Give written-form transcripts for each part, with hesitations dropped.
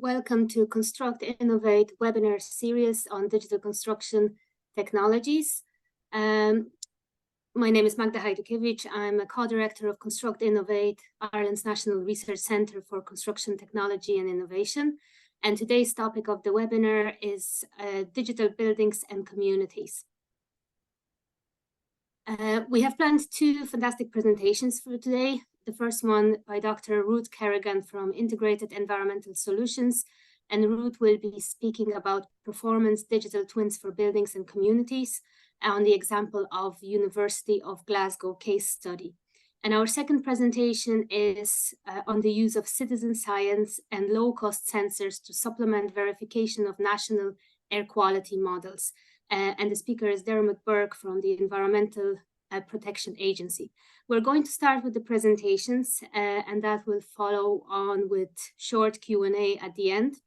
Welcome to Construct Innovate webinar series on digital construction technologies. My name is Magda Hajdukiewicz. I'm a co-director of Construct Innovate, Ireland's National Research Centre for Construction Technology and Innovation. And today's topic of the webinar is digital buildings and communities. We have planned two fantastic presentations for today. The first one by Dr. Ruth Kerrigan from Integrated Environmental Solutions, and Ruth will be speaking about performance digital twins for buildings and communities on the example of University of Glasgow case study. And our second presentation is on the use of citizen science and low-cost sensors to supplement verification of national air quality models. And the speaker is Dermot Burke from the Environmental Protection Agency. We're going to start with the presentations and that will follow on with short Q&A at the end.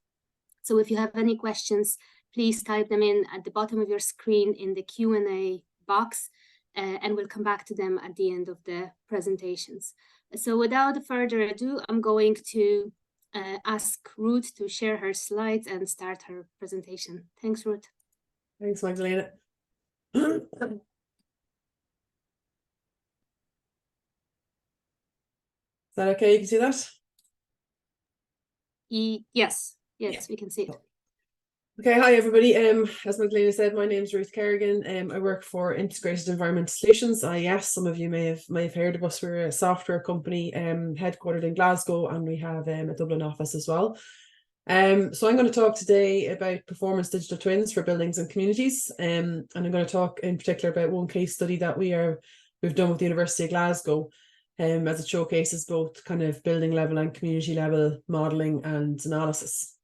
So if you have any questions, please type them in at the bottom of your screen in the Q&A box and we'll come back to them at the end of the presentations. So without further ado, I'm going to ask Ruth to share her slides and start her presentation. Thanks, Ruth. Thanks, Magdalena. Is that okay? You can see that? Yes, we can see it. Okay, hi everybody. As Magdalena said, my name is Ruth Kerrigan. I work for Integrated Environmental Solutions, IES. Some of you may have heard of us. We're a software company headquartered in Glasgow, and we have a Dublin office as well. So I'm going to talk today about performance digital twins for buildings and communities, and I'm going to talk in particular about one case study that we've done with the University of Glasgow, as it showcases both kind of building level and community level modelling and analysis.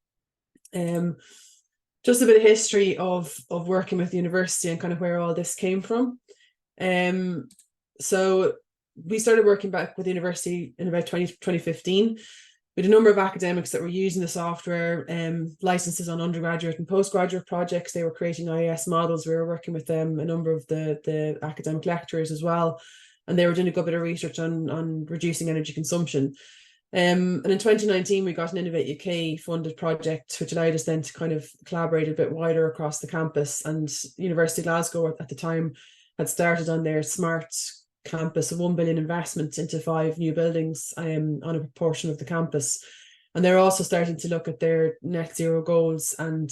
Just a bit of history of working with the university and kind of where all this came from. So we started working back with the university in about 2015. We had a number of academics that were using the software, licenses on undergraduate and postgraduate projects. They were creating IES models. We were working with them, a number of the academic lecturers as well. And they were doing a good bit of research on reducing energy consumption. And in 2019, we got an Innovate UK funded project, which allowed us then to kind of collaborate a bit wider across the campus. And University of Glasgow at the time had started on their smart campus, a 1 billion investment into 5 new buildings on a proportion of the campus. And they're also starting to look at their net zero goals and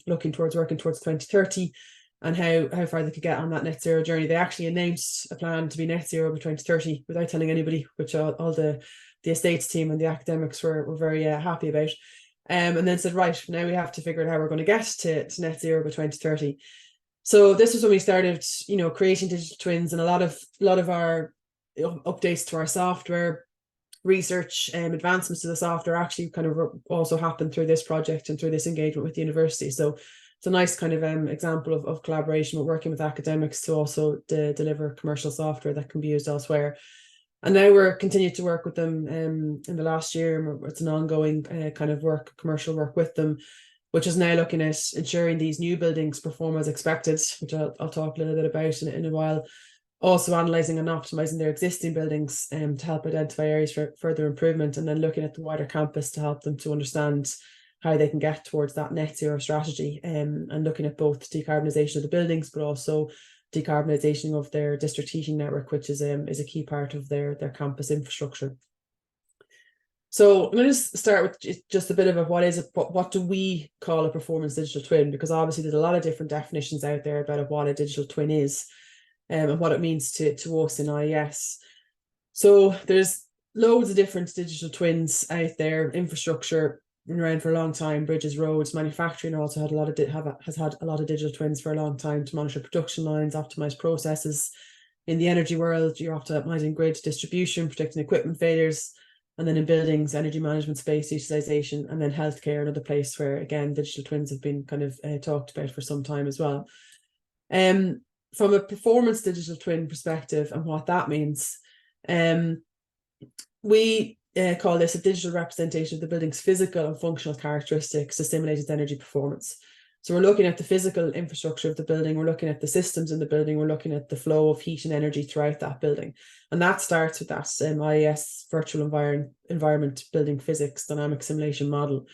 working towards 2030 and how far they could get on that net zero journey. They actually announced a plan to be net zero by 2030 without telling anybody, which all the estates team and the academics were very happy about. And then said, right, now we have to figure out how we're going to get to net zero by 2030. So this was when we started, creating digital twins, and a lot of our updates to our software, research, advancements to the software actually kind of also happened through this project and through this engagement with the university. So it's a nice kind of example of collaboration with working with academics to also deliver commercial software that can be used elsewhere. And now we're continuing to work with them in the last year. It's an ongoing kind of commercial work with them, which is now looking at ensuring these new buildings perform as expected, which I'll talk a little bit about in a while. Also analysing and optimising their existing buildings to help identify areas for further improvement, and then looking at the wider campus to help them to understand how they can get towards that net zero strategy, and looking at both decarbonisation of the buildings, but also decarbonisation of their district heating network, which is a key part of their campus infrastructure. So I'm going to start with just a bit of what do we call a performance digital twin, because obviously there's a lot of different definitions out there about what a digital twin is, and what it means to us in IES. So there's loads of different digital twins out there. Infrastructure been around for a long time, bridges, roads, manufacturing also has had a lot of digital twins for a long time to monitor production lines, optimize processes. In the energy world, you're optimizing grid distribution, predicting equipment failures, and then in buildings, energy management, space utilization, and then healthcare, another place where again digital twins have been kind of talked about for some time as well. From a performance digital twin perspective and what that means, we call this a digital representation of the building's physical and functional characteristics to stimulate its energy performance. So we're looking at the physical infrastructure of the building, we're looking at the systems in the building, we're looking at the flow of heat and energy throughout that building. And that starts with that IES virtual environment building physics dynamic simulation model.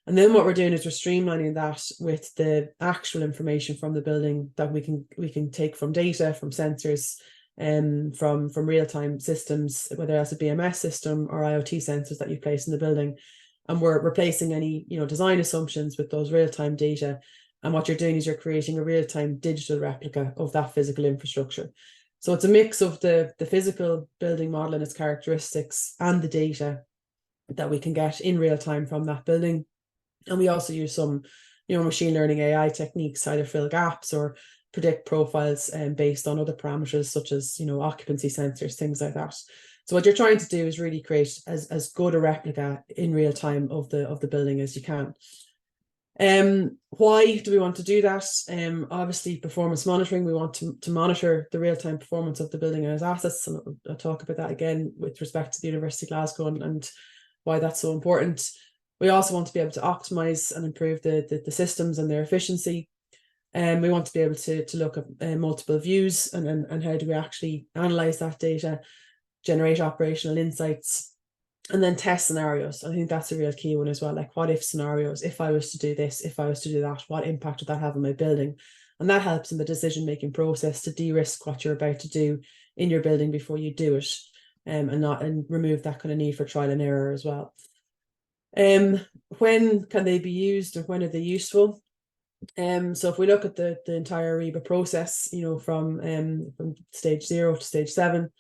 And then what we're doing is we're streamlining that with the actual information from the building that we can take from data, from sensors, from real-time systems, whether that's a BMS system or IoT sensors that you place in the building. And we're replacing any, design assumptions with those real-time data. And what you're doing is you're creating a real-time digital replica of that physical infrastructure. So it's a mix of the physical building model and its characteristics and the data that we can get in real time from that building. And we also use some, machine learning AI techniques to either fill gaps or predict profiles based on other parameters such as, occupancy sensors, things like that. So what you're trying to do is really create as good a replica in real time of the building as you can. Why do we want to do that? Obviously performance monitoring. We want to monitor the real-time performance of the building and its assets, and I'll talk about that again with respect to the University of Glasgow and why that's so important. We also want to be able to optimize and improve the systems and their efficiency. And we want to be able to look at multiple views and how do we actually analyze that data, generate operational insights, and then test scenarios. I think that's a real key one as well. Like, what if scenarios? If I was to do this, if I was to do that, what impact would that have on my building? And that helps in the decision-making process to de-risk what you're about to do in your building before you do it, and remove that kind of need for trial and error as well. When can they be used, or when are they useful? So if we look at the entire RIBA process, from stage 0 to stage 7,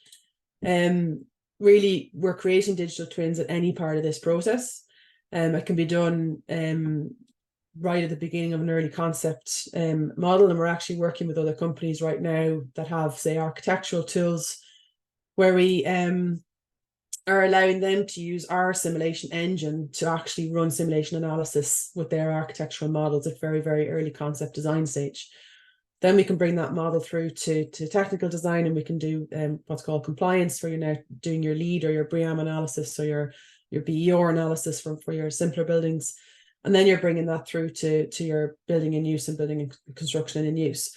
really, we're creating digital twins at any part of this process. It can be done right at the beginning of an early concept model, and we're actually working with other companies right now that have, say, architectural tools where we are allowing them to use our simulation engine to actually run simulation analysis with their architectural models at very, very early concept design stage. Then we can bring that model through to technical design, and we can do what's called compliance, where you're now doing your LEED or your BREEAM analysis, or your BER analysis for your simpler buildings. And then you're bringing that through to your building in use and building and construction and in use.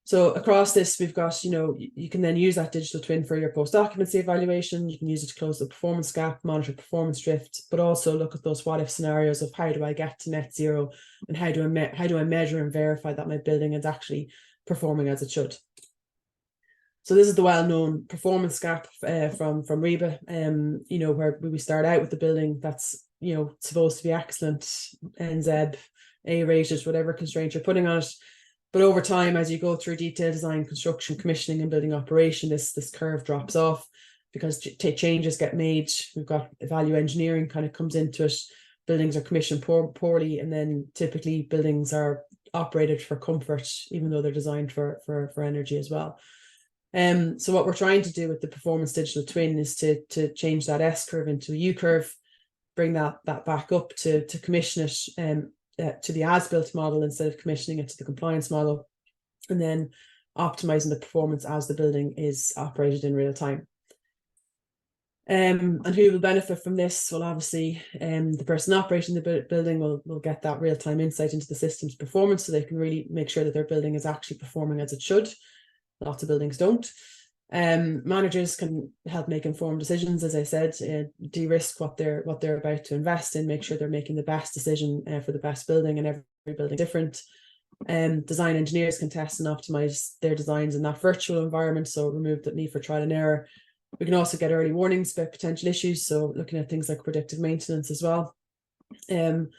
So across this, we've got, you can then use that digital twin for your post-occupancy evaluation. You can use it to close the performance gap, monitor performance drift, but also look at those what-if scenarios of how do I get to net zero, and how do I measure and verify that my building is actually performing as it should. So this is the well-known performance gap from RIBA, where we start out with the building that's, supposed to be excellent, NZEB, A-rated, whatever constraint you're putting on it. But over time, as you go through detailed design, construction, commissioning, and building operation, this curve drops off because changes get made. We've got value engineering kind of comes into it. Buildings are commissioned poorly, and then typically buildings are operated for comfort, even though they're designed for energy as well. So what we're trying to do with the performance digital twin is to change that S curve into a U curve, bring that back up to commission it to the as-built model instead of commissioning it to the compliance model, and then optimizing the performance as the building is operated in real time. And who will benefit from this? Well, obviously, the person operating the building will get that real-time insight into the system's performance, so they can really make sure that their building is actually performing as it should. Lots of buildings don't. Managers can help make informed decisions, as I said, de-risk what they're about to invest in, make sure they're making the best decision for the best building, and every building is different. Design engineers can test and optimize their designs in that virtual environment, so remove the need for trial and error. We can also get early warnings about potential issues, so looking at things like predictive maintenance as well. And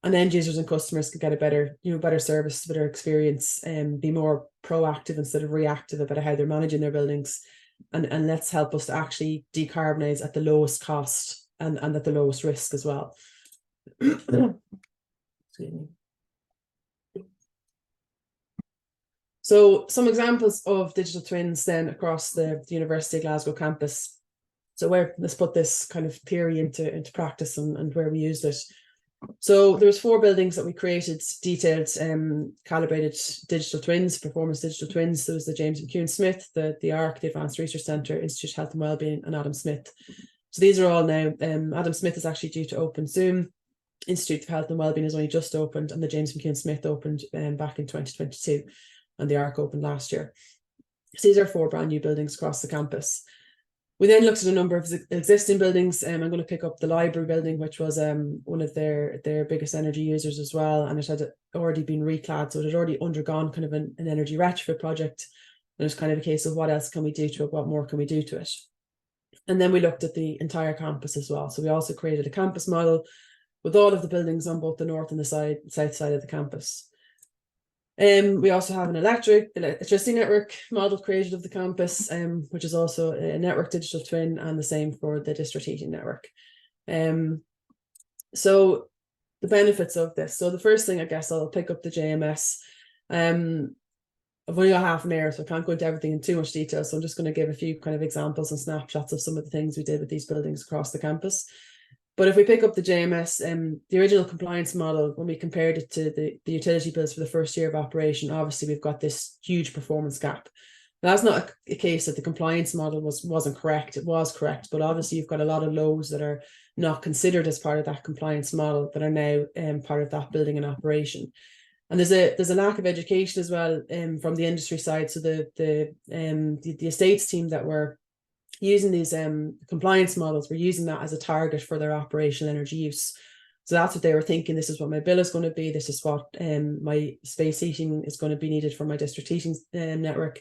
end users and customers can get a better service, better experience, and be more proactive instead of reactive about how they're managing their buildings. And let's help us to actually decarbonize at the lowest cost and at the lowest risk as well. Excuse me. So some examples of digital twins then across the University of Glasgow campus. So let's put this kind of theory into practice and where we used it. So there was 4 buildings that we created detailed calibrated digital twins, performance digital twins. There was the James McEwan Smith, the ARC, the Advanced Research Centre, Institute of Health and Wellbeing, and Adam Smith. So these are all now, Adam Smith is actually due to open soon. Institute of Health and Wellbeing has only just opened, and the James McEwan Smith opened back in 2022, and the ARC opened last year. So these are 4 brand new buildings across the campus. We then looked at a number of existing buildings. I'm going to pick up the library building, which was one of their biggest energy users as well. And it had already been reclad, so it had already undergone kind of an energy retrofit project. And it was kind of a case of what else can we do to it? What more can we do to it? And then we looked at the entire campus as well. So we also created a campus model with all of the buildings on both the north and the south side of the campus. We also have an electricity network model created of the campus, which is also a network digital twin, and the same for the district heating network. So the benefits of this. So the first thing, I guess, I'll pick up the JMS. I've only got half an hour, so I can't go into everything in too much detail. So I'm just going to give a few kind of examples and snapshots of some of the things we did with these buildings across the campus. But if we pick up the JMS, the original compliance model, when we compared it to the utility bills for the first year of operation, obviously we've got this huge performance gap. Now, that's not a case that the compliance model wasn't correct. It was correct, but obviously you've got a lot of loads that are not considered as part of that compliance model that are now part of that building and operation. And there's a lack of education as well from the industry side. So the estates team that were using these compliance models, we're using that as a target for their operational energy use. So that's what they were thinking. This is what my bill is going to be. This is what my space heating is going to be needed for my district heating network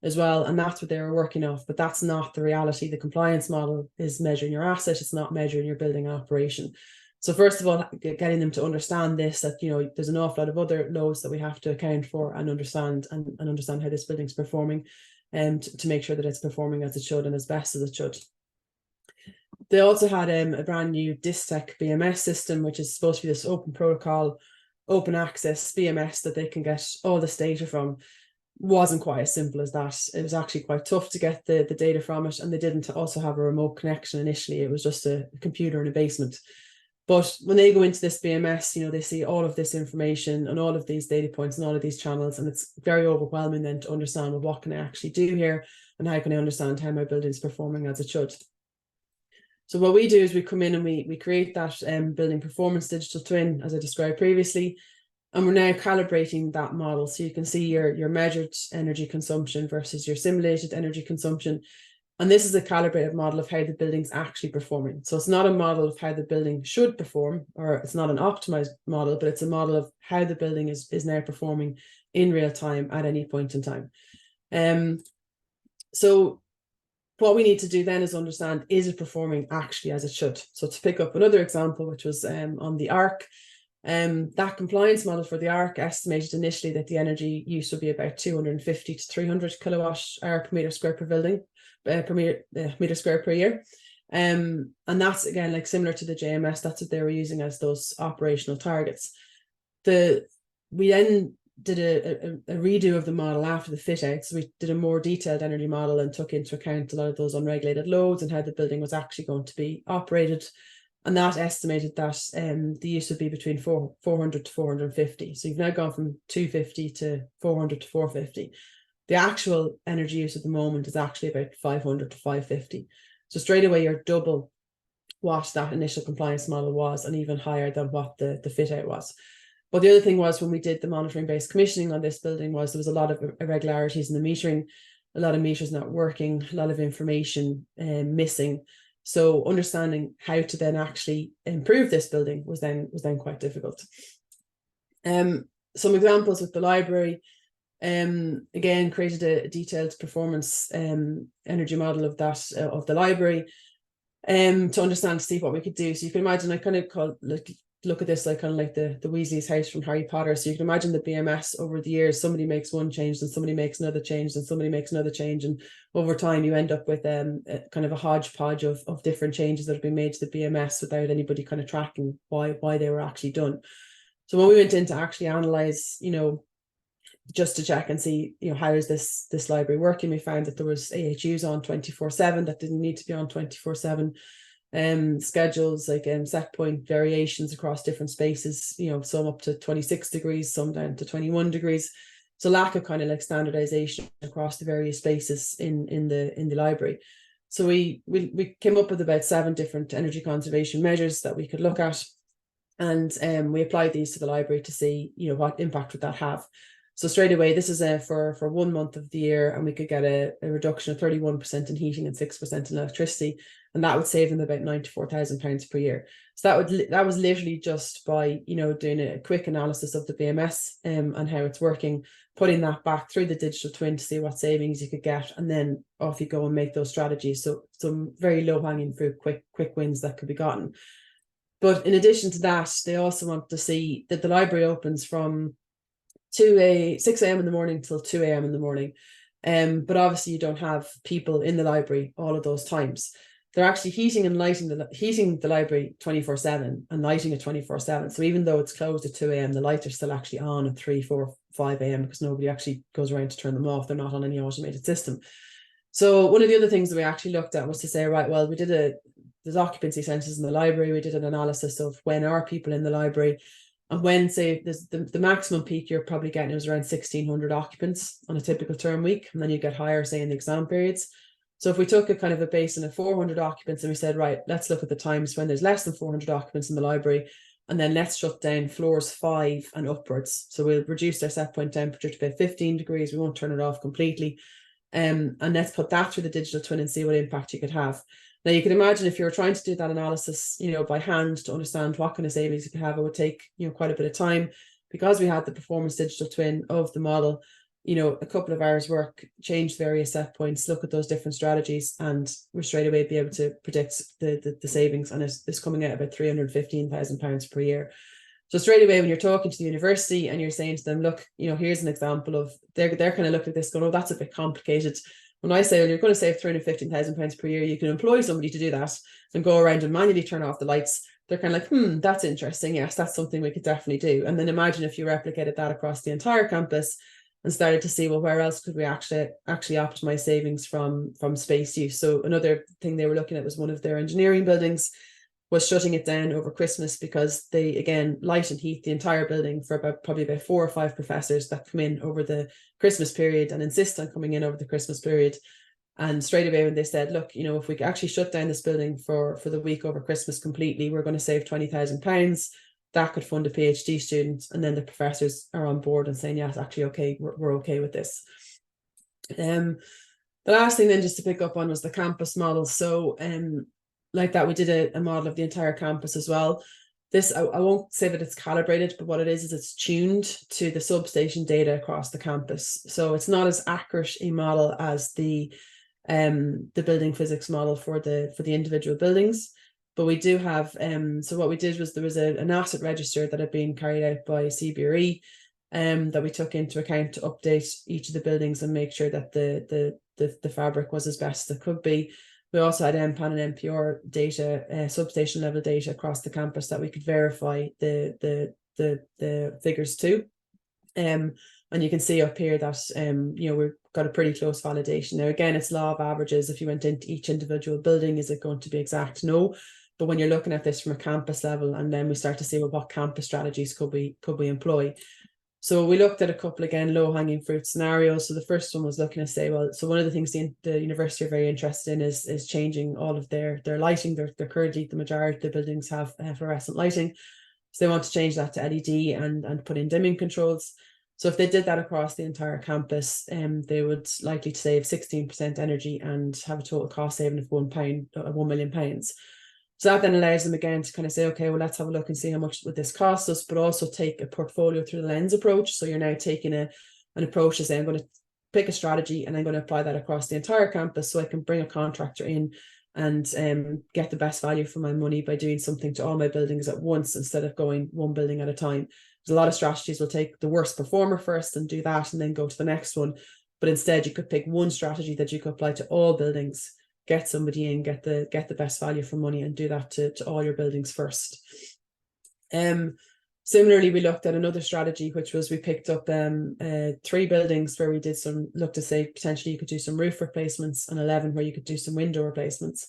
as well. And that's what they were working off. But that's not the reality. The compliance model is measuring your asset. It's not measuring your building operation. So first of all, getting them to understand this, that, you know, there's an awful lot of other loads that we have to account for and understand how this building's performing, and to make sure that it's performing as it should and as best as it should. They also had a brand new Distech BMS system, which is supposed to be this open protocol, open access BMS that they can get all this data from. Wasn't quite as simple as that. It was actually quite tough to get the data from it, and they didn't also have a remote connection initially. It was just a computer in a basement. But when they go into this BMS, you know, they see all of this information and all of these data points and all of these channels, and it's very overwhelming then to understand, well, what can I actually do here, and how can I understand how my building is performing as it should. So what we do is we come in and we create that building performance digital twin, as I described previously, and we're now calibrating that model. So you can see your measured energy consumption versus your simulated energy consumption. And this is a calibrated model of how the building's actually performing. So it's not a model of how the building should perform, or it's not an optimized model, but it's a model of how the building is now performing in real time at any point in time. So what we need to do then is understand, is it performing actually as it should? So to pick up another example, which was on the ARC, that compliance model for the ARC estimated initially that the energy use would be about 250 to 300 kilowatt hour per meter square per building. Per meter square per year, and that's again like similar to the JMS. That's what they were using as those operational targets. We then did a redo of the model after the fit out. So we did a more detailed energy model and took into account a lot of those unregulated loads and how the building was actually going to be operated, and that estimated that the use would be between 400 to 450. So you've now gone from 250 to 400 to 450. The actual energy use at the moment is actually about 500 to 550. So straight away, you're double what that initial compliance model was, and even higher than what the fit out was. But the other thing was, when we did the monitoring based commissioning on this building, was there was a lot of irregularities in the metering, a lot of meters not working, a lot of information missing. So understanding how to then actually improve this building was then quite difficult. Some examples with the library. Again, created a detailed performance energy model of that of the library to understand, to see what we could do. So you can imagine, I kind of look at this like kind of like the Weasley's house from Harry Potter. So you can imagine the BMS over the years, somebody makes one change, and somebody makes another change, and somebody makes another change, and over time you end up with a kind of a hodgepodge of different changes that have been made to the BMS without anybody kind of tracking why they were actually done. So when we went in to actually analyze, you know, just to check and see, you know, how is this library working, we found that there was AHUs on 24/7 that didn't need to be on 24/7. Schedules like set point variations across different spaces, you know, some up to 26 degrees, some down to 21 degrees. So lack of kind of like standardization across the various spaces in the library. So we came up with about 7 different energy conservation measures that we could look at, and we applied these to the library to see, you know, what impact would that have. So straight away, this is for 1 month of the year, and we could get a reduction of 31% in heating and 6% in electricity, and that would save them about £94,000 per year. So that was literally just by, you know, doing a quick analysis of the BMS and how it's working, putting that back through the digital twin to see what savings you could get, and then off you go and make those strategies. So some very low hanging fruit, quick wins that could be gotten. But in addition to that, they also want to see that the library opens from 6 a.m. in the morning till 2 a.m. in the morning. But obviously you don't have people in the library all of those times. They're actually heating and lighting heating the library 24/7 and lighting it 24/7. So even though it's closed at 2 a.m., the lights are still actually on at 3, 4, 5 a.m. because nobody actually goes around to turn them off. They're not on any automated system. So one of the other things that we actually looked at was to say, right, well, there's occupancy census in the library. We did an analysis of when are people in the library. And when, say, the maximum peak you're probably getting is around 1,600 occupants on a typical term week, and then you get higher, say, in the exam periods. So if we took a kind of a basin of 400 occupants and we said, right, let's look at the times when there's less than 400 occupants in the library, and then let's shut down floors 5 and upwards. So we'll reduce our set point temperature to about 15 degrees. We won't turn it off completely. And let's put that through the digital twin and see what impact you could have. Now, you can imagine if you were trying to do that analysis, you know, by hand to understand what kind of savings you could have, it would take, you know, quite a bit of time. Because we had the performance digital twin of the model, you know, a couple of hours work, change various set points, look at those different strategies, and we're straight away be able to predict the savings. And it's coming out about £315,000 per year. So straight away, when you're talking to the university and you're saying to them, look, you know, here's an example of, they're kind of looking at this going, oh, that's a bit complicated. When I say, well, you're going to save £315,000 per year, you can employ somebody to do that and go around and manually turn off the lights. They're kind of like, that's interesting. Yes, that's something we could definitely do. And then imagine if you replicated that across the entire campus and started to see, well, where else could we actually optimize savings from space use? So another thing they were looking at was one of their engineering buildings was shutting it down over Christmas because they, again, light and heat the entire building for probably about 4 or 5 professors that come in over the Christmas period and insist on coming in over the Christmas period. And straight away when they said, look, you know, if we actually shut down this building for the week over Christmas completely, we're going to save £20,000. That could fund a PhD student. And then the professors are on board and saying, yes, actually, okay, we're okay with this. The last thing then just to pick up on was the campus model. So like that, we did a model of the entire campus as well. This, I won't say that it's calibrated, but what it is it's tuned to the substation data across the campus. So it's not as accurate a model as the building physics model for the individual buildings. But we do have, so what we did was there was an asset register that had been carried out by CBRE that we took into account to update each of the buildings and make sure that the fabric was as best as it could be. We also had MPAN and MPR data, substation level data across the campus that we could verify the figures to. And you can see up here that you know, we've got a pretty close validation. Now again, it's law of averages. If you went into each individual building, is it going to be exact? No. But when you're looking at this from a campus level, and then we start to see, well, what campus strategies could we employ? So we looked at a couple, again, low-hanging fruit scenarios. So the first one was looking to say, well, so one of the things the university are very interested in is changing all of their lighting. They're currently, the majority of the buildings have fluorescent lighting. So they want to change that to LED and put in dimming controls. So if they did that across the entire campus, they would likely to save 16% energy and have a total cost saving of £1 million. So that then allows them again to kind of say, okay, well, let's have a look and see how much would this cost us, but also take a portfolio through the lens approach. So you're now taking an approach to say, I'm going to pick a strategy and I'm going to apply that across the entire campus so I can bring a contractor in and get the best value for my money by doing something to all my buildings at once instead of going one building at a time. There's a lot of strategies will take the worst performer first and do that and then go to the next one. But instead you could pick one strategy that you could apply to all buildings, get somebody in, get the best value for money and do that to all your buildings first. Similarly, we looked at another strategy, which was we picked up 3 buildings where we did look to say potentially you could do some roof replacements and 11 where you could do some window replacements.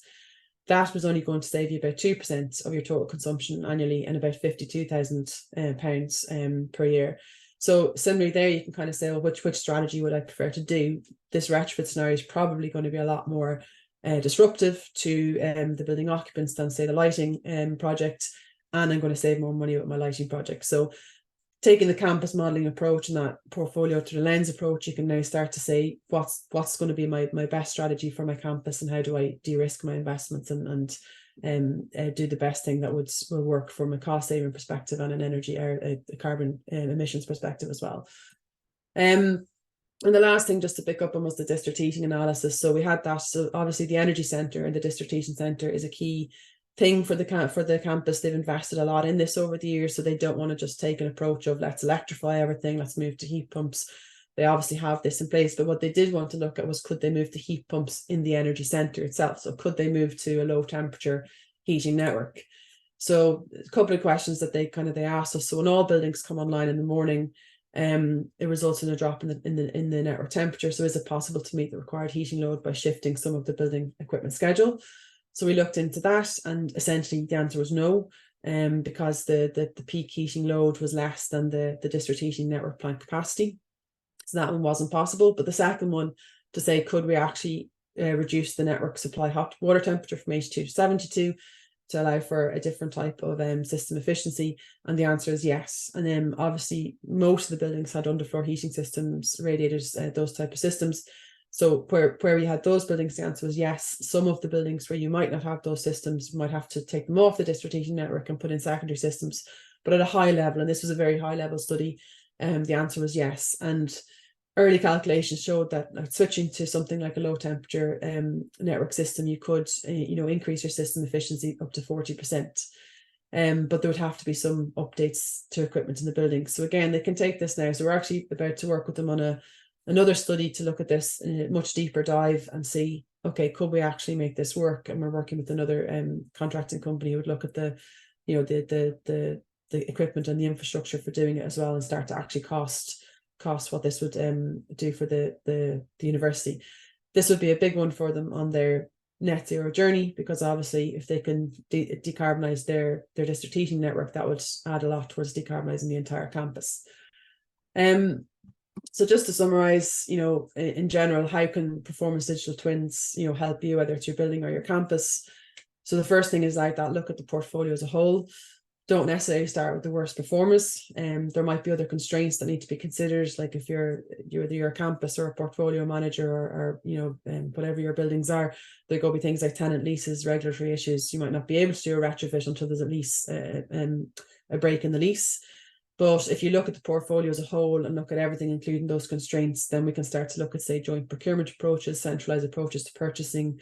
That was only going to save you about 2% of your total consumption annually and about £52,000 per year. So similarly there, you can kind of say, well, which strategy would I prefer to do? This retrofit scenario is probably going to be a lot more disruptive to the building occupants than say the lighting project, and I'm going to save more money with my lighting project. So taking the campus modeling approach and that portfolio to the lens approach, you can now start to say what's going to be my best strategy for my campus, and how do I de-risk my investments and do the best thing that will work from a cost saving perspective and an energy or a carbon emissions perspective as well. And the last thing just to pick up on was the district heating analysis. So we had that. So obviously the energy centre and the district heating centre is a key thing for the campus. They've invested a lot in this over the years, so they don't want to just take an approach of let's electrify everything, let's move to heat pumps. They obviously have this in place, but what they did want to look at was, could they move to heat pumps in the energy centre itself? So could they move to a low temperature heating network? So a couple of questions that they asked us. So when all buildings come online in the morning, it results in a drop in the network temperature. So is it possible to meet the required heating load by shifting some of the building equipment schedule? So we looked into that, and essentially the answer was no, because the peak heating load was less than the district heating network plant capacity. So that one wasn't possible. But the second one, to say, could we actually reduce the network supply hot water temperature from 82 to 72 to allow for a different type of system efficiency? And the answer is yes. And then obviously most of the buildings had underfloor heating systems, radiators, those type of systems. So where we had those buildings, the answer was yes. Some of the buildings where you might not have those systems, you might have to take them off the district heating network and put in secondary systems. But at a high level, and this was a very high level study, the answer was yes. And early calculations showed that switching to something like a low temperature network system, you could increase your system efficiency up to 40%. But there would have to be some updates to equipment in the building. So again, they can take this now. So we're actually about to work with them on another study to look at this in a much deeper dive and see, okay, could we actually make this work? And we're working with another contracting company who would look at the equipment and the infrastructure for doing it as well, and start to actually cost what this would do for the university. This would be a big one for them on their net zero journey, because obviously if they can decarbonize their district heating network, that would add a lot towards decarbonizing the entire campus. So just to summarize, in general, how can performance digital twins, help you, whether it's your building or your campus? So the first thing is like that, look at the portfolio as a whole. Don't necessarily start with the worst performers. There might be other constraints that need to be considered, like if you're a campus or a portfolio manager or whatever your buildings are, there go be things like tenant leases, regulatory issues. You might not be able to do a retrofit until there's at least a break in the lease. But if you look at the portfolio as a whole and look at everything, including those constraints, then we can start to look at, say, joint procurement approaches, centralized approaches to purchasing,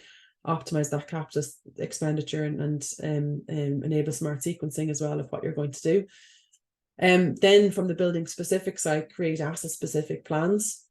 optimize that capital expenditure and enable smart sequencing as well of what you're going to do. Then from the building specific side, create asset specific plans.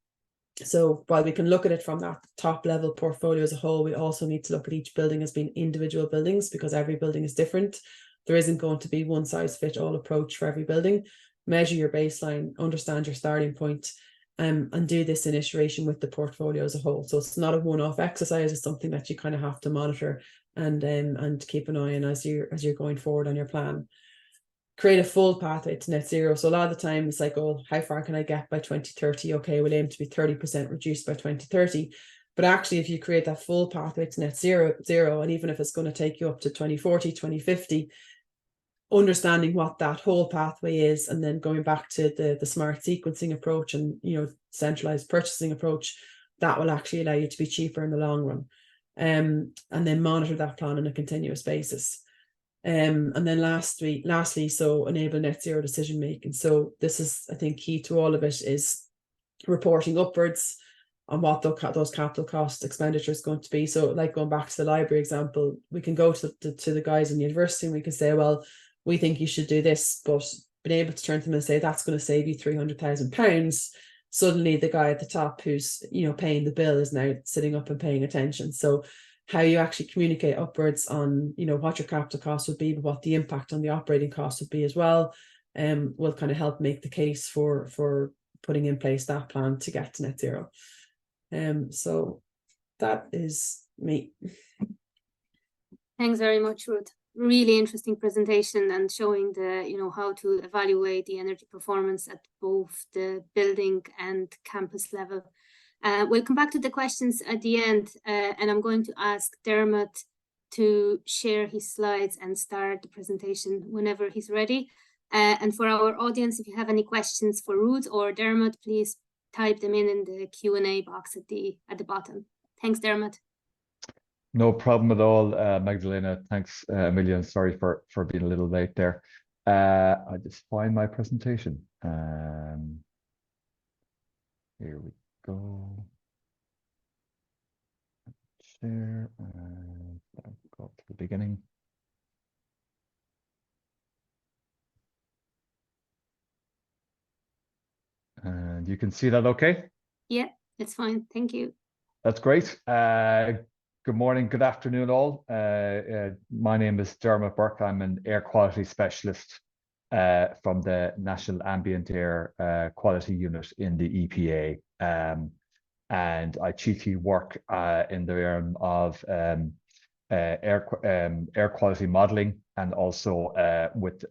So while we can look at it from that top level portfolio as a whole, we also need to look at each building as being individual buildings, because every building is different. There isn't going to be one size fit all approach for every building. Measure your baseline, understand your starting point, and do this in iteration with the portfolio as a whole. So it's not a one-off exercise. It's something that you kind of have to monitor and keep an eye on as you're going forward on your plan. Create a full pathway to net zero. So a lot of the time it's like, oh, how far can I get by 2030? Okay, we'll aim to be 30% reduced by 2030. But actually, if you create that full pathway to net zero, and even if it's going to take you up to 2040, 2050, understanding what that whole pathway is, and then going back to the smart sequencing approach and centralized purchasing approach, that will actually allow you to be cheaper in the long run. And then monitor that plan on a continuous basis. And then lastly, so enable net zero decision making. So this is, I think, key to all of it, is reporting upwards on what those capital cost expenditure is going to be. So like going back to the library example, we can go to the guys in the university and we can say, well, we think you should do this, but being able to turn to them and say that's going to save you £300,000, suddenly the guy at the top who's paying the bill is now sitting up and paying attention. So how you actually communicate upwards on what your capital cost would be, but what the impact on the operating cost would be as well, will kind of help make the case for putting in place that plan to get to net zero. So that is me. Thanks very much, Ruth. Really interesting presentation, and showing the how to evaluate the energy performance at both the building and campus level. We'll come back to the questions at the end, and I'm going to ask Dermot to share his slides and start the presentation whenever he's ready. And for our audience, if you have any questions for Ruth or Dermot, please type them in the Q&A box at the bottom. Thanks, Dermot. No problem at all, Magdalena. Thanks a million. Sorry for being a little late there. I just find my presentation. Here we go. Share and go up to the beginning. And you can see that okay? Yeah, it's fine. Thank you. That's great. Good morning, good afternoon, all. My name is Dermot Burke. I'm an air quality specialist from the National Ambient Air Quality Unit in the EPA. And I chiefly work in the realm of air quality modeling and also with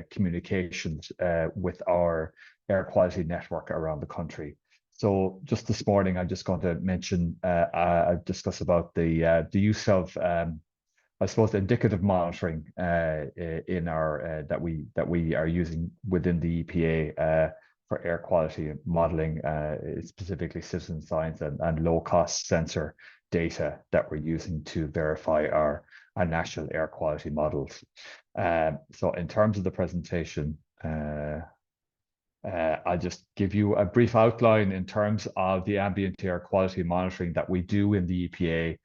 communications with our air quality network around the country. So just this morning, I'm just going to mention, discuss about the use of, I suppose, indicative monitoring in our that we are using within the EPA for air quality modeling, specifically citizen science and low-cost sensor data that we're using to verify our national air quality models. So in terms of the presentation, I'll just give you a brief outline in terms of the ambient air quality monitoring that we do in the EPA,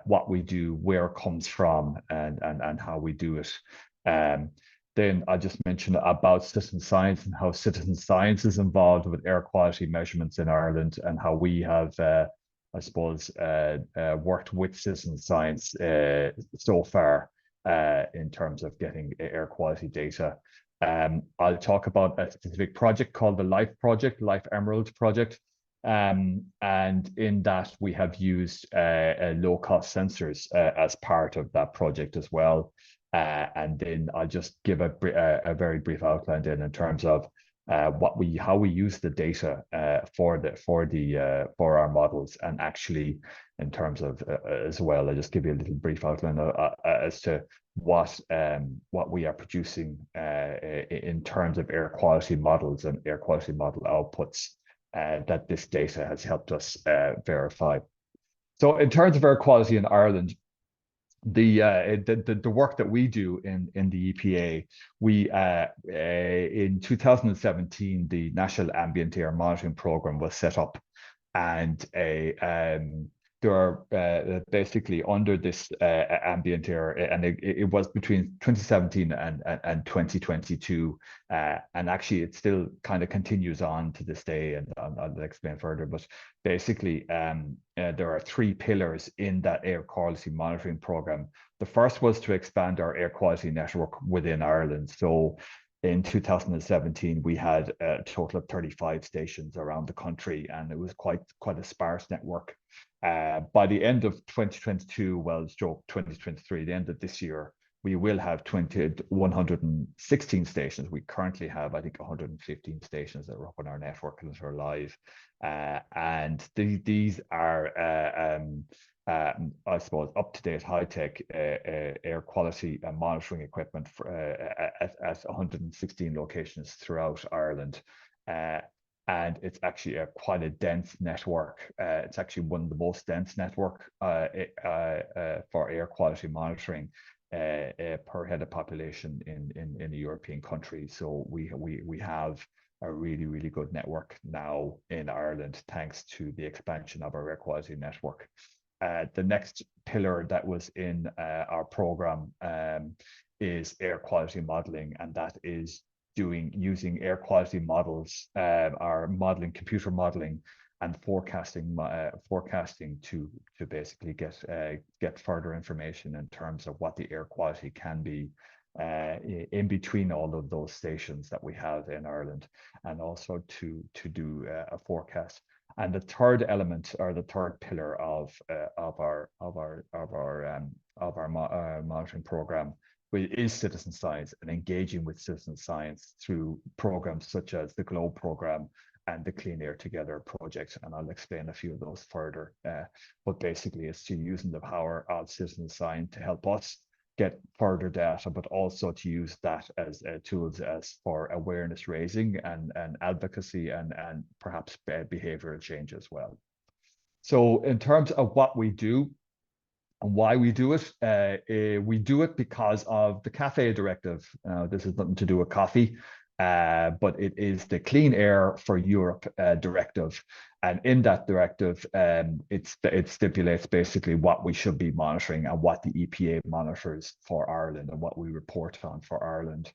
what we do, where it comes from, and how we do it. Then I'll just mention about citizen science and how citizen science is involved with air quality measurements in Ireland, and how we have, I suppose, worked with citizen science so far in terms of getting air quality data. I'll talk about a specific project called the LIFE project, Life Emerald project. And in that we have used low-cost sensors as part of that project as well. And then I'll just give a very brief outline then in terms of how we use the data for our models, and actually in terms of as well, I'll just give you a little brief outline as to what we are producing in terms of air quality models and air quality model outputs that this data has helped us verify. So in terms of air quality in Ireland, the work that we do in the EPA, we in 2017 the National Ambient Air Monitoring Programme was set up, and there are basically under this ambient air, and it was between 2017 and 2022, and actually it still kind of continues on to this day, and I'll explain further. But basically, there are three pillars in that air quality monitoring program. The first was to expand our air quality network within Ireland. So in 2017, we had a total of 35 stations around the country, and it was quite a sparse network. By the end of 2022, well, stroke 2023, the end of this year, we will have 116 stations. We currently have, I think, 115 stations that are up on our network and that are live. And these are, I suppose, up-to-date, high-tech air quality monitoring equipment for, at 116 locations throughout Ireland. And it's actually quite a dense network. It's actually one of the most dense network for air quality monitoring per head of population in the European countries. So we have a really good network now in Ireland, thanks to the expansion of our air quality network. The next pillar that was in our program is air quality modeling, and that is using air quality models, our modeling, computer modeling, and forecasting to basically get further information in terms of what the air quality can be in between all of those stations that we have in Ireland, and also to do a forecast. And the third element, or the third pillar of our monitoring program, is citizen science, and engaging with citizen science through programs such as the GLOBE program and the Clean Air Together project. And I'll explain a few of those further. But basically, it's to using the power of citizen science to help us get further data, but also to use that as tools as for awareness raising and advocacy and perhaps behavioral change as well. So in terms of what we do and why we do it, we do it because of the CAFE directive. This has nothing to do with coffee, but it is the Clean Air for Europe directive. And in that directive, it stipulates basically what we should be monitoring and what the EPA monitors for Ireland and what we report on for Ireland.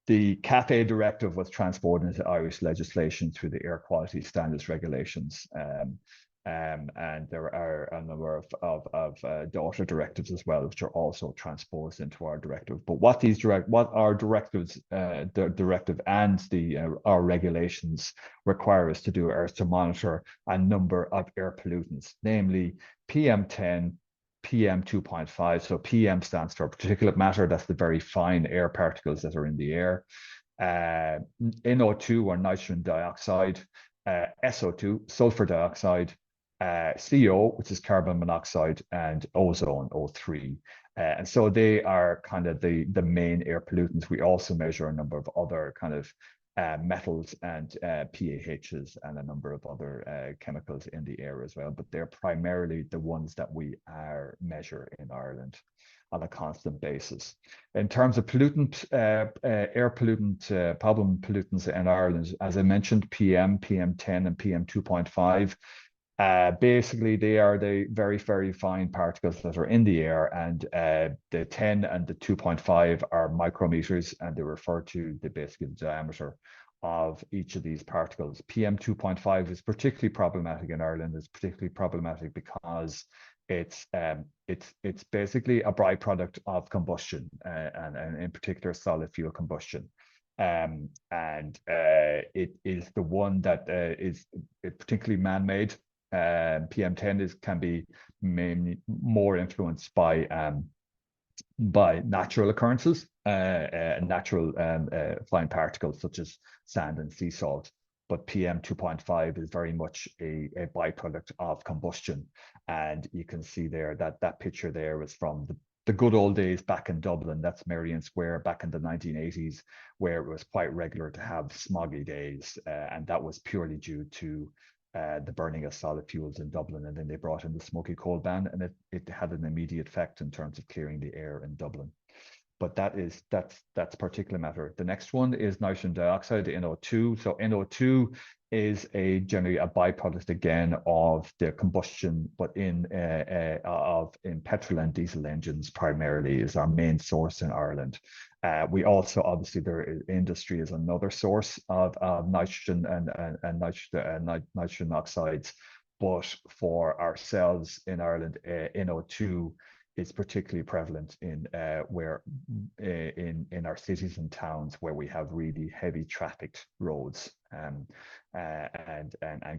The CAFE directive was transposed into Irish legislation through the Air Quality Standards Regulations. And there are a number of daughter directives as well, which are also transposed into our directive. But what our directives, the directive and our regulations require us to do is to monitor a number of air pollutants, namely PM10, PM2.5. So PM stands for particulate matter. That's the very fine air particles that are in the air. NO2 or nitrogen dioxide, SO2, sulfur dioxide, CO, which is carbon monoxide, and ozone, O3. And so they are kind of the main air pollutants. We also measure a number of other kind of metals and PAHs and a number of other chemicals in the air as well. But they're primarily the ones that we measure in Ireland on a constant basis. In terms of pollutant, air pollutant, problem pollutants in Ireland, as I mentioned, PM, PM10 and PM2.5. Basically, they are the very, very fine particles that are in the air, and the 10 and the 2.5 are micrometers, and they refer to basically the diameter of each of these particles. PM 2.5 is particularly problematic in Ireland. It's particularly problematic because it's basically a byproduct of combustion, and in particular solid fuel combustion. And it is the one that is particularly man-made. PM10 can be mainly more influenced by natural occurrences, natural fine particles such as sand and sea salt. But PM 2.5 is very much a byproduct of combustion. And you can see there that picture there is from the good old days back in Dublin. That's Merrion Square back in the 1980s, where it was quite regular to have smoggy days. And that was purely due to the burning of solid fuels in Dublin. And then they brought in the smoky coal ban, and it had an immediate effect in terms of clearing the air in Dublin. But that's particulate matter. The next one is nitrogen dioxide, NO2. So NO2 is generally a byproduct again of the combustion, but in petrol and diesel engines primarily is our main source in Ireland. We also obviously industry is another source of nitrogen and nitrogen oxides, but for ourselves in Ireland, NO2 is particularly prevalent in our cities and towns where we have really heavy trafficked roads and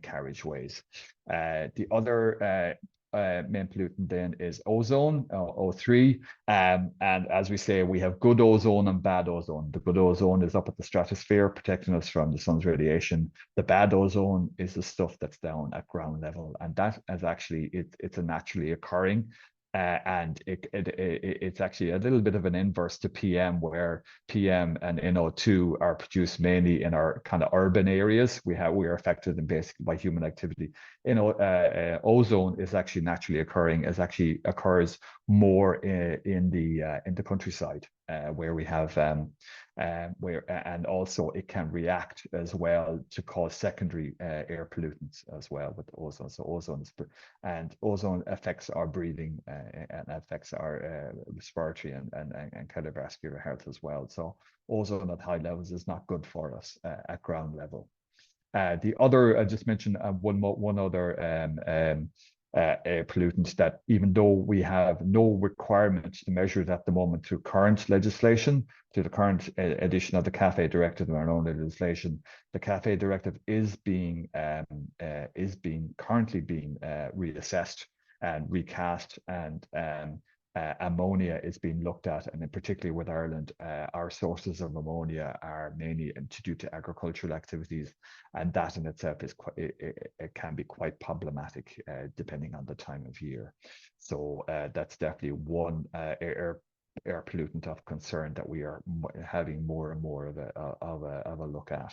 carriageways. The other main pollutant then is ozone, O3. And as we say, we have good ozone and bad ozone. The good ozone is up at the stratosphere, protecting us from the sun's radiation. The bad ozone is the stuff that's down at ground level. And that is actually, it's a naturally occurring. And it's actually a little bit of an inverse to PM, where PM and NO2 are produced mainly in our kind of urban areas. We are affected basically by human activity. Ozone is actually naturally occurring, occurs more in the countryside, where we have and also it can react as well to cause secondary air pollutants as well with ozone. So ozone affects our breathing and affects our respiratory and cardiovascular health as well. So ozone at high levels is not good for us at ground level. The other, I just mentioned one other pollutants that, even though we have no requirements to measure it at the moment through current legislation, to the current edition of the CAFE directive and our own legislation, the CAFE directive is currently being reassessed and recast and ammonia is being looked at, and in particularly with Ireland, our sources of ammonia are mainly due to agricultural activities, and that in itself is quite, it can be quite problematic depending on the time of year. So that's definitely one air pollutant of concern that we are having more and more of a look at.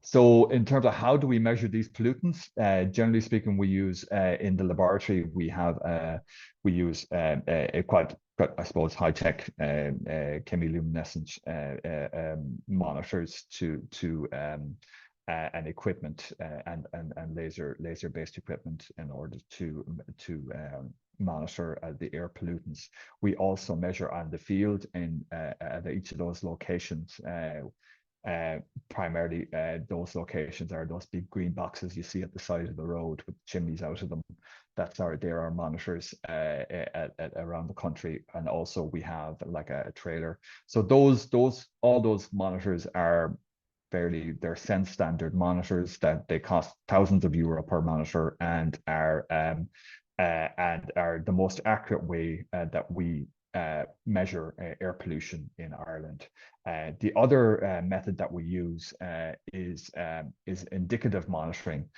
So in terms of how do we measure these pollutants, generally speaking, we use in the laboratory, we use a quite, I suppose, high-tech chemiluminescent monitors and equipment and laser-based equipment in order to monitor the air pollutants. We also measure on the field in at each of those locations. Primarily, those locations are those big green boxes you see at the side of the road with chimneys out of them. They're our monitors around the country, and also we have like a trailer. So all those monitors are they're Sense standard monitors that they cost thousands of euro per monitor, and are the most accurate way that we measure air pollution in Ireland. The other method that we use is indicative monitoring.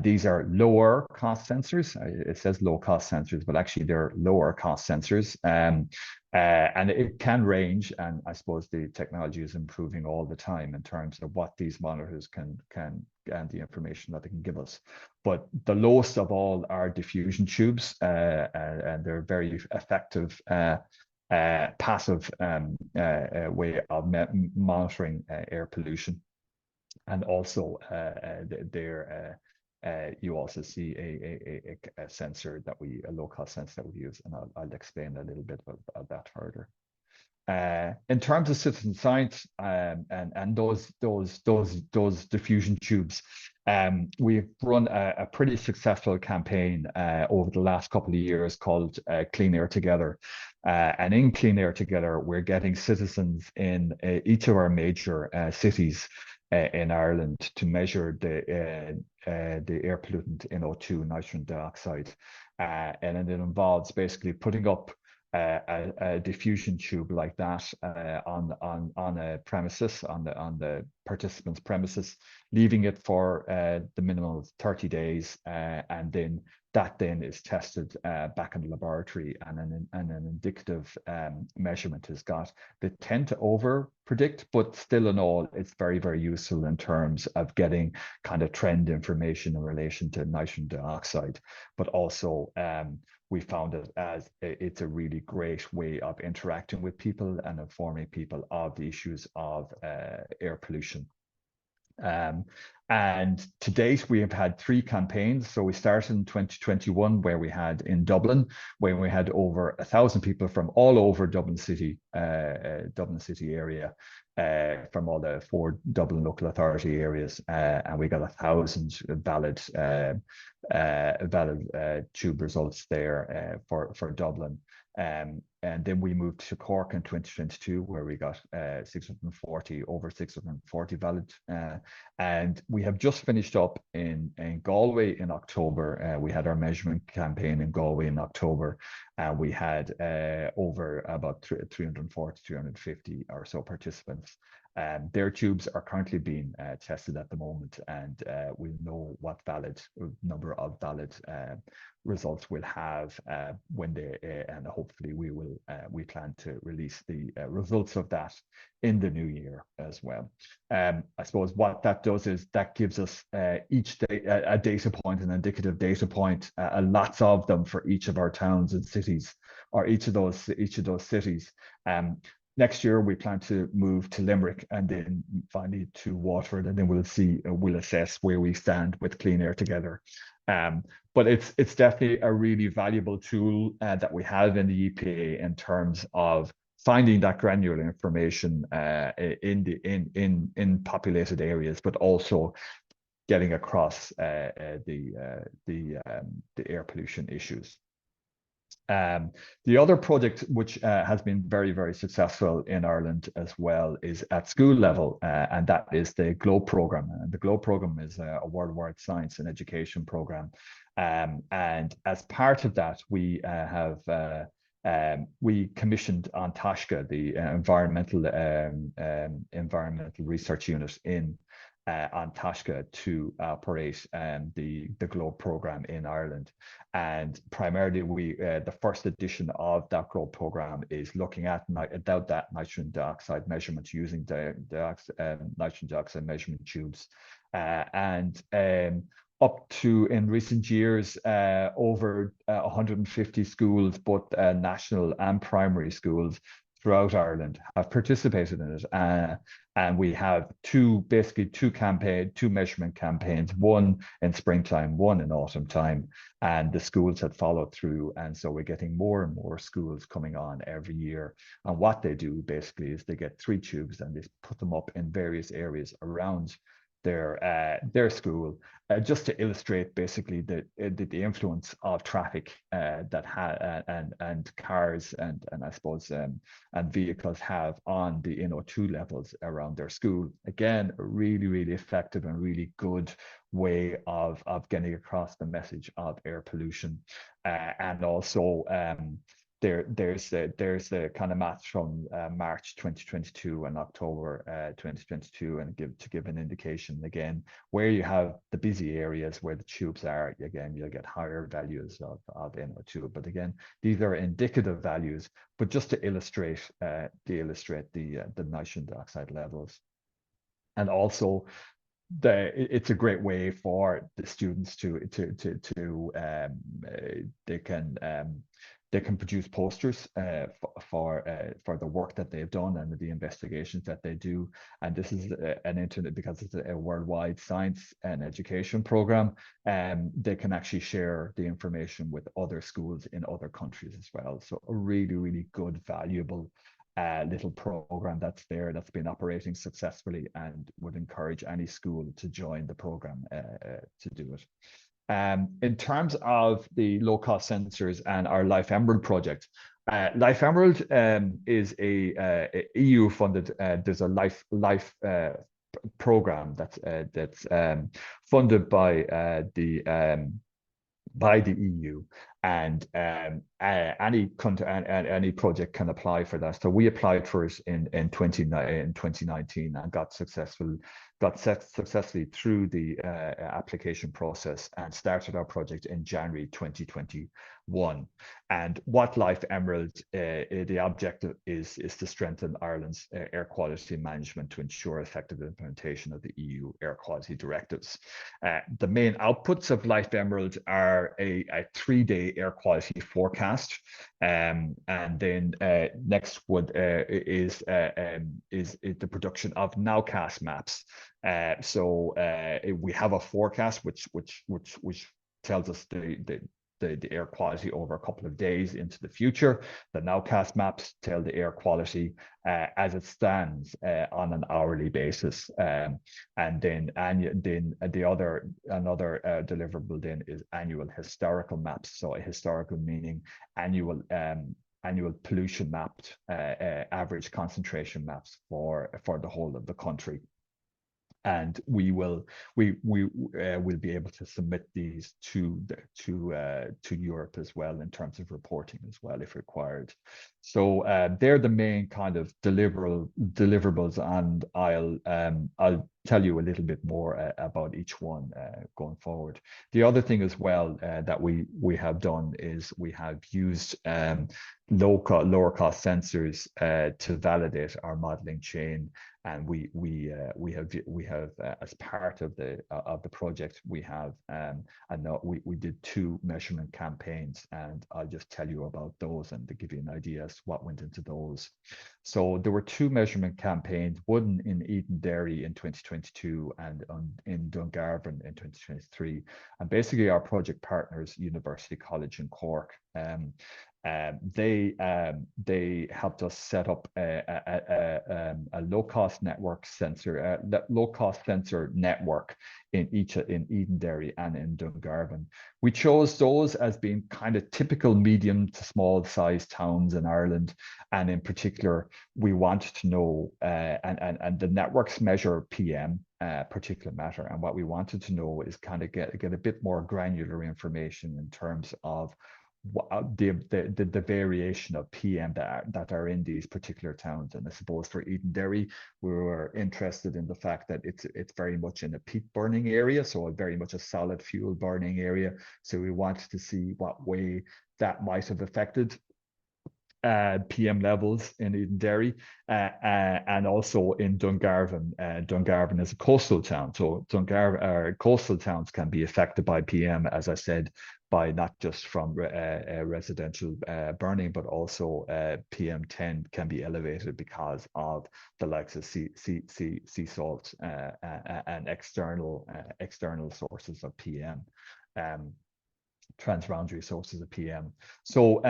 These are lower cost sensors. It says low cost sensors, but actually they're lower cost sensors. And it can range, and I suppose the technology is improving all the time in terms of what these monitors can and the information that they can give us. But the lowest of all are diffusion tubes, and they're very effective passive way of monitoring air pollution. And also you also see a sensor that a low-cost sensor that we use, and I'll explain a little bit about that further. In terms of citizen science and those diffusion tubes, we've run a pretty successful campaign over the last couple of years called Clean Air Together. And in Clean Air Together, we're getting citizens in each of our major cities in Ireland to measure the air pollutant NO2, nitrogen dioxide, and it involves basically putting up a diffusion tube like that on a premises, on the participant's premises, leaving it for the minimum of 30 days, and then that is tested back in the laboratory, and an indicative measurement is got. They tend to over predict, but still in all, it's very, very useful in terms of getting kind of trend information in relation to nitrogen dioxide. But also we found it as it's a really great way of interacting with people and informing people of the issues of air pollution. And to date, we have had 3 campaigns. So we started in 2021, where we had in Dublin, where we had over 1,000 people from all over Dublin City area, from all the 4 Dublin local authority areas, and we got 1,000 valid tube results there for Dublin. And then we moved to Cork in 2022, where we got over 640 valid. And we have just finished up in Galway in October. We had our measurement campaign in Galway in October, and we had over about 340, 350 or so participants. Their tubes are currently being tested at the moment, and we'll know what number of valid results we'll have when and hopefully we plan to release the results of that in the new year as well. I suppose what that does is that gives us each day a data point, an indicative data point, lots of them for each of our towns and cities, or each of those cities. Next year, we plan to move to Limerick and then finally to Waterford, and then we'll assess where we stand with Clean Air Together. But it's definitely a really valuable tool that we have in the EPA in terms of finding that granular information in populated areas, but also getting across the air pollution issues. The other project which has been very, very successful in Ireland as well is at school level, and that is the GLOBE program. And the GLOBE program is a worldwide science and education program. And as part of that, we have We commissioned An Taisce, the environmental research unit in An Taisce, to operate the GLOBE program in Ireland. And primarily, the first edition of that GLOBE program is looking at that nitrogen dioxide measurement using nitrogen dioxide measurement tubes, up to, in recent years, over 150 schools, both national and primary schools throughout Ireland, have participated in it. And we have two measurement campaigns, one in springtime, one in autumn time, and the schools had followed through. And so we're getting more and more schools coming on every year. And what they do basically is they get 3 tubes and they put them up in various areas around their school, just to illustrate basically the influence of traffic and cars and I suppose and vehicles have on the NO2 levels around their school. Again, a really, really effective and really good way of getting across the message of air pollution. And also there's the kind of maps from March 2022 and October 2022, and to give an indication again where you have the busy areas where the tubes are. Again, you'll get higher values of NO2. But again, these are indicative values, but just to illustrate the nitrogen dioxide levels. And also, it's a great way for the students they can produce posters for the work that they've done and the investigations that they do. And this is an internet, because it's a worldwide science and education program. They can actually share the information with other schools in other countries as well. So a really, really good, valuable little program that's been operating successfully, and would encourage any school to join the program to do it. In terms of the low-cost sensors and our Life Emerald project, Life Emerald is a EU-funded. There's a life program that's funded by the EU, and any country and any project can apply for that. So we applied for it in 2019 and got successfully through the application process and started our project in January 2021. And what Life Emerald, the objective is to strengthen Ireland's air quality management to ensure effective implementation of the EU air quality directives. The main outputs of Life Emerald are a 3-day air quality forecast, and then next is the production of nowcast maps. So we have a forecast which tells us the air quality over a couple of days into the future. The nowcast maps tell the air quality as it stands on an hourly basis. And then another deliverable then is annual historical maps. So a historical meaning annual pollution mapped, average concentration maps for the whole of the country. And we will be able to submit these to Europe as well in terms of reporting as well if required. So they're the main kind of deliverables, and I'll tell you a little bit more about each one going forward. The other thing as well that we have done is we have used lower cost sensors to validate our modeling chain, and we have as part of the project we did 2 measurement campaigns, and I'll just tell you about those and to give you an idea as to what went into those. So there were 2 measurement campaigns, one in Edenderry in 2022 and in Dungarvan in 2023. And basically our project partners, University College in Cork, they helped us set up a low-cost sensor network in Edenderry and in Dungarvan. We chose those as being kind of typical medium to small size towns in Ireland, and in particular we wanted to know and the networks measure PM, particulate matter, and what we wanted to know is kind of get a bit more granular information in terms of the variation of PM that are in these particular towns. And I suppose for Edenderry, we were interested in the fact that it's very much in a peat burning area, so very much a solid fuel burning area. So we wanted to see what way that might have affected PM levels in Edenderry, and also in Dungarvan. Dungarvan is a coastal town, so coastal towns can be affected by PM, as I said, by not just from residential burning, but also PM10 can be elevated because of the likes of sea salt and external sources of PM, transboundary sources of PM. So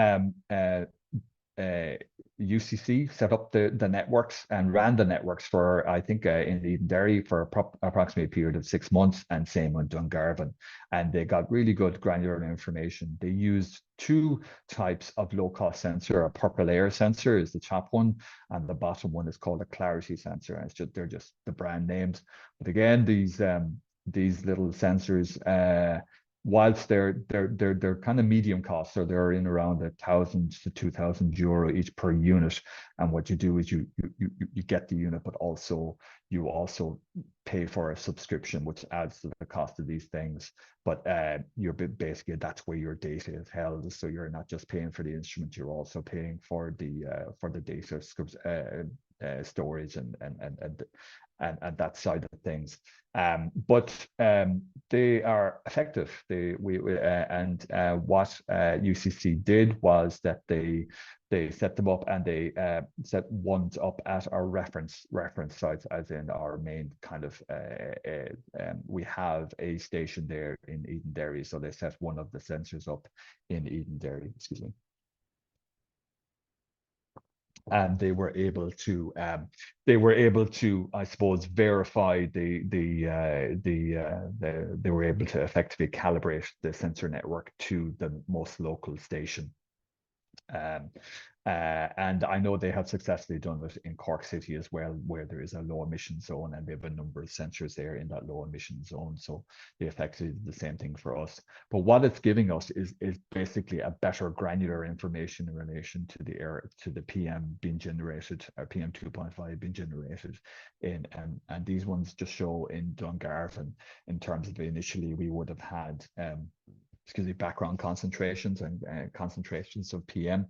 UCC set up the networks and ran the networks for, I think, in Edenderry for approximately a period of 6 months, and same on Dungarvan. And they got really good granular information. They used 2 types of low-cost sensor. A purple air sensor is the top one, and the bottom one is called a clarity sensor. And they're just the brand names. But again, these little sensors, whilst they're kind of medium cost, so they're in around €1,000 to €2,000 each per unit. And what you do is you get the unit, but you also pay for a subscription, which adds to the cost of these things. But you're basically, that's where your data is held. So you're not just paying for the instrument, you're also paying for the data storage and that side of things. But they are effective. What UCC did was that they set them up, and they set ones up at our reference sites, as in our main kind of we have a station there in Edenderry, so they set one of the sensors up in Edenderry, excuse me. And they were able to, I suppose, verify they were able to effectively calibrate the sensor network to the most local station. And I know they have successfully done it in Cork City as well, where there is a low emission zone, and they have a number of sensors there in that low emission zone. So they effectively did the same thing for us. But what it's giving us is basically a better granular information in relation to the PM being generated, or PM 2.5 being generated in, and these ones just show in Dungarvan, in terms of initially we would have had background concentrations and concentrations of PM.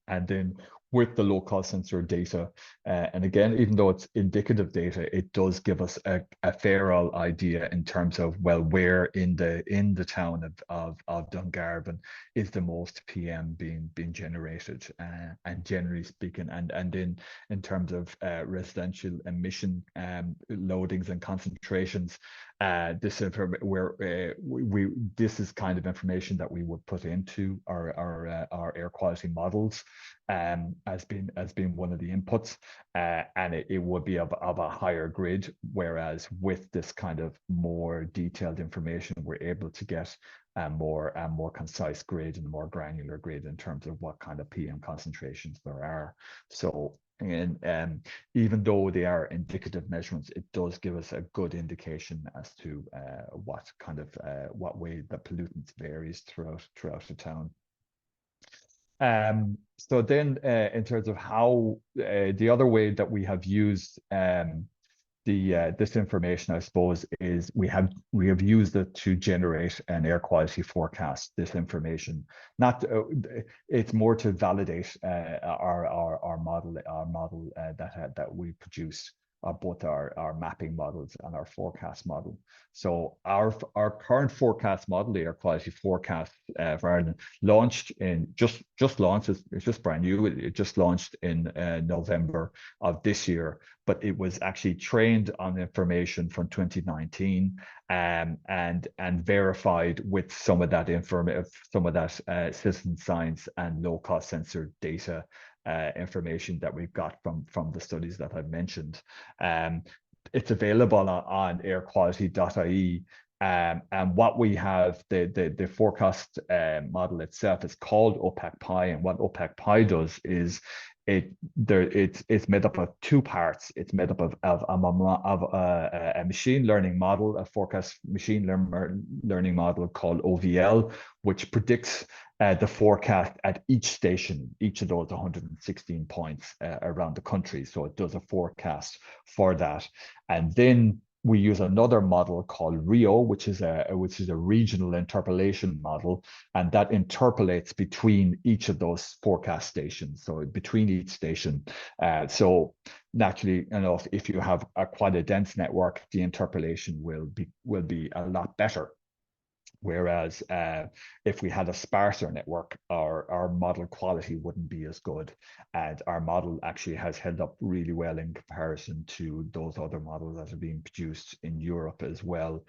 And then with the low-cost sensor data, and again, even though it's indicative data, it does give us a fair idea in terms of, well, where in the town of Dungarvan is the most PM being generated, and generally speaking, and in terms of residential emission loadings and concentrations, this is kind of information that we would put into our air quality models, as being one of the inputs, and it would be of a higher grid. Whereas with this kind of more detailed information, we're able to get a more concise grid and more granular grid in terms of what kind of PM concentrations there are. So, and even though they are indicative measurements, it does give us a good indication as to what way the pollutants varies throughout the town. So then, in terms of how the other way that we have used this information, I suppose, is we have used it to generate an air quality forecast. This information, it's more to validate our model that we produce. Both our mapping models and our forecast model. So our current forecast model, the air quality forecast for Ireland, launched in just launched. It's just brand new. It just launched in November of this year, but it was actually trained on information from 2019 and verified with some of that citizen science and low cost sensor data. Information that we've got from the studies that I've mentioned. It's available on airquality.ie, and what we have, the forecast model itself is called OPAC-Pi, and what OPAC-Pi does is it's made up of two parts. It's made up of a machine learning model, a forecast machine learning model called OVL, which predicts the forecast at each station, each of those 116 points around the country. So it does a forecast for that, and then we use another model called RIO, which is a regional interpolation model, and that interpolates between each of those forecast stations. So between each station, so naturally enough, if you have quite a dense network, the interpolation will be a lot better. Whereas if we had a sparser network, our model quality wouldn't be as good. And our model actually has held up really well in comparison to those other models that are being produced in Europe as well,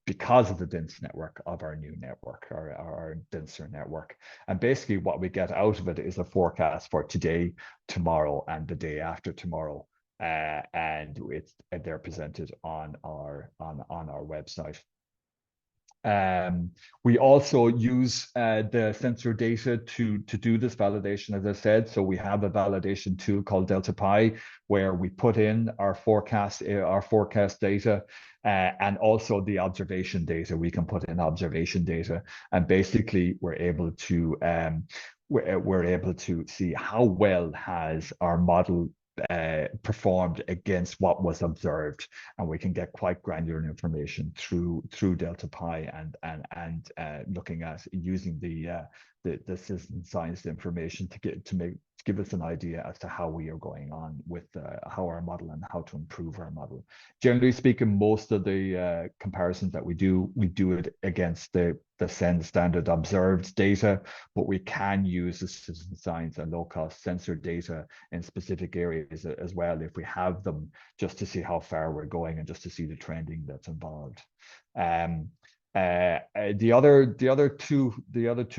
because of the dense network of our new network, our denser network. And basically what we get out of it is a forecast for today, tomorrow, and the day after tomorrow. And they're presented on our website. We also use the sensor data to do this validation, as I said. So we have a validation tool called DeltaPy, where we put in our forecast data and also the observation data. We can put in observation data, and basically we're able to see how well has our model performed against what was observed, and we can get quite granular information through DeltaPy and looking at using the citizen science information to give us an idea as to how we are going on with how our model and how to improve our model. Generally speaking, most of the comparisons that we do it against the SENS standard observed data, but we can use the citizen science and low-cost sensor data in specific areas as well if we have them, just to see how far we're going and just to see the trending that's involved. The other two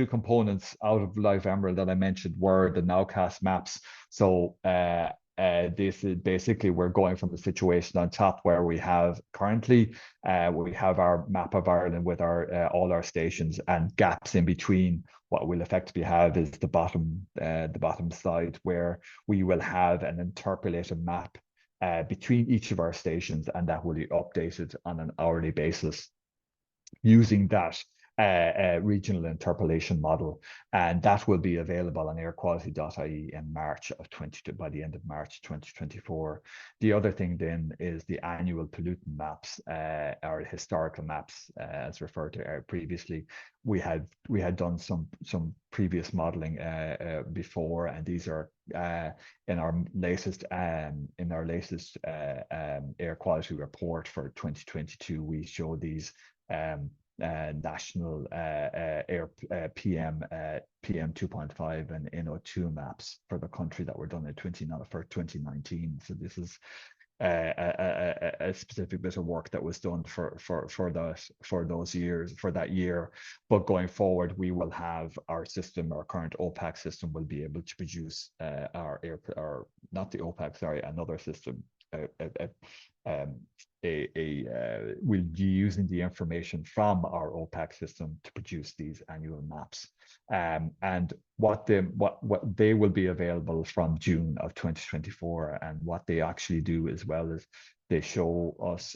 components out of Live Emerald that I mentioned were the Nowcast maps. So this is basically, we're going from the situation on top where we have currently we have our map of Ireland with our all our stations, and gaps in between. What we'll effectively have is the bottom side, where we will have an interpolated map between each of our stations, and that will be updated on an hourly basis using that regional interpolation model, and that will be available on airquality.ie in by the end of March 2024. The other thing then is the annual pollutant maps, or historical maps, as referred to previously. We had done some previous modeling before, and these are in our latest air quality report for 2022. We show these national air PM 2.5 and NO2 maps for the country that were done in 2019. So this is a specific bit of work that was done for those years, for that year. But going forward, we will have our system, our current OPAC system, will be able to produce another system. We'll be using the information from our OPAC system to produce these annual maps, and what they will be available from June of 2024. And what they actually do as well is they show us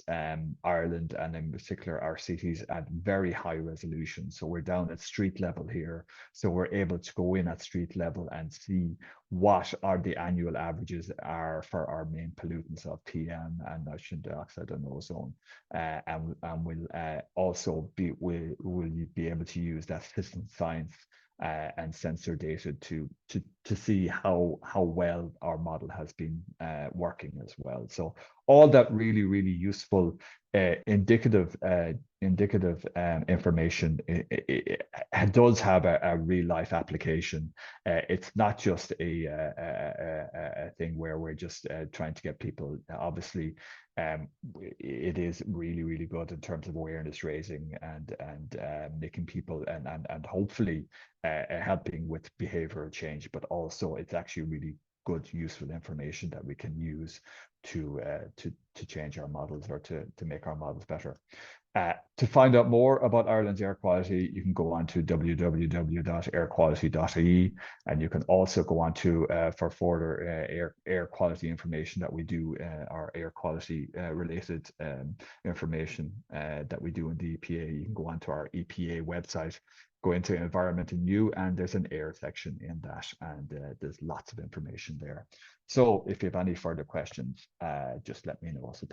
Ireland, and in particular our cities, at very high resolution. So we're down at street level here, so we're able to go in at street level and see what are the annual averages are for our main pollutants of PM and nitrogen dioxide and ozone, and we'll also be able to use that citizen science and sensor data to see how well our model has been working as well. So all that really useful indicative information. It does have a real life application. It's not just a thing where we're just trying to get people. Obviously, it is really good in terms of awareness raising and making people and hopefully helping with behavioral change. But also, it's actually really good, useful information that we can use to change our models or to make our models better. To find out more about Ireland's air quality, you can go on to www.airquality.ie, and you can also go on to for further air quality information that we do, our air quality related information that we do in the EPA. You can go on to our EPA website, go into Environment and New, and there's an air section in that, and there's lots of information there. So if you have any further questions, just let me know. So